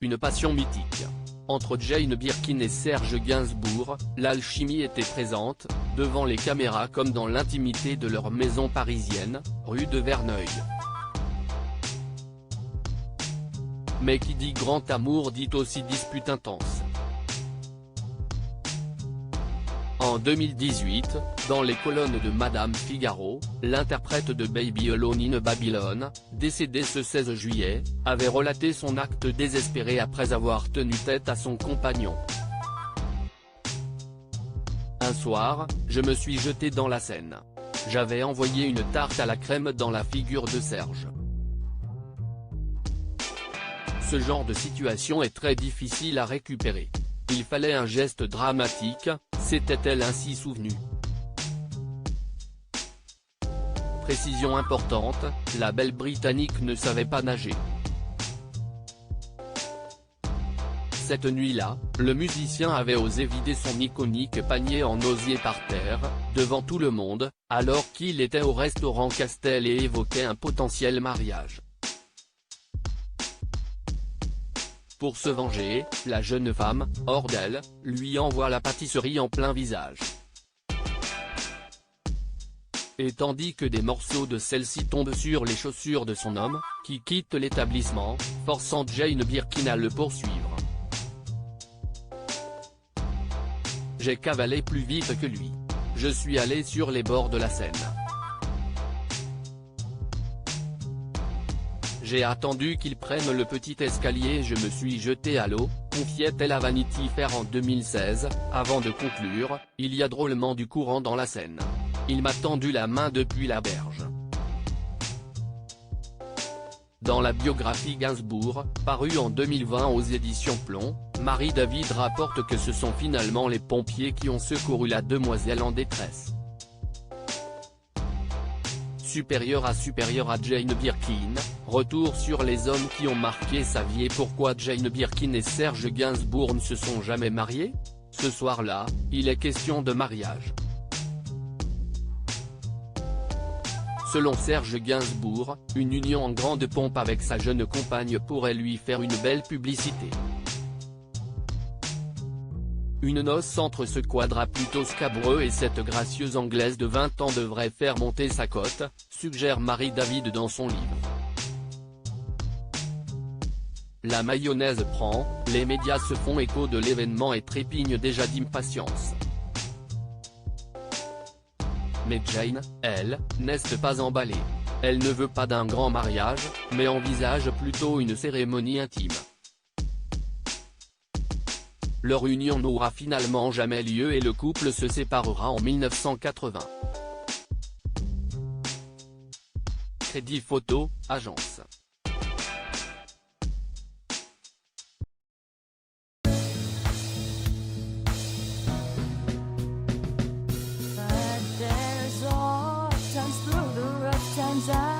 une passion mythique. Entre Jane Birkin et Serge Gainsbourg, l'alchimie était présente, devant les caméras comme dans l'intimité de leur maison parisienne, rue de Verneuil. Mais qui dit grand amour dit aussi dispute intense. En 2018, dans les colonnes de Madame Figaro, l'interprète de Baby Alone in Babylon, décédée ce 16 juillet, avait relaté son acte désespéré après avoir tenu tête à son compagnon. Un soir, je me suis jeté dans la Seine. J'avais envoyé une tarte à la crème dans la figure de Serge. Ce genre de situation est très difficile à récupérer. Il fallait un geste dramatique, s'était-elle ainsi souvenue. Précision importante, la belle Britannique ne savait pas nager. Cette nuit-là, le musicien avait osé vider son iconique panier en osier par terre, devant tout le monde, alors qu'il était au restaurant Castel et évoquait un potentiel mariage. Pour se venger, la jeune femme, hors d'elle, lui envoie la pâtisserie en plein visage. Et tandis que des morceaux de celle-ci tombent sur les chaussures de son homme, qui quitte l'établissement, forçant Jane Birkin à le poursuivre. J'ai cavalé plus vite que lui. Je suis allé sur les bords de la Seine. J'ai attendu qu'il prenne le petit escalier et je me suis jeté à l'eau, confiait-elle à Vanity Fair en 2016, avant de conclure, il y a drôlement du courant dans la Seine. Il m'a tendu la main depuis la berge. Dans la biographie Gainsbourg, parue en 2020 aux éditions Plomb, Marie-David rapporte que ce sont finalement les pompiers qui ont secouru la demoiselle en détresse. Supérieur à Jane Birkin, retour sur les hommes qui ont marqué sa vie et pourquoi Jane Birkin et Serge Gainsbourg ne se sont jamais mariés. Ce soir-là, il est question de mariage. Selon Serge Gainsbourg, une union en grande pompe avec sa jeune compagne pourrait lui faire une belle publicité. Une noce entre ce quadra plutôt scabreux et cette gracieuse anglaise de 20 ans devrait faire monter sa cote, suggère Marie-David dans son livre. La mayonnaise prend, les médias se font écho de l'événement et trépignent déjà d'impatience. Mais Jane, elle, n'est pas emballée. Elle ne veut pas d'un grand mariage, mais envisage plutôt une cérémonie intime. Leur union n'aura finalement jamais lieu et le couple se séparera en 1980. Crédit photo, agence. Times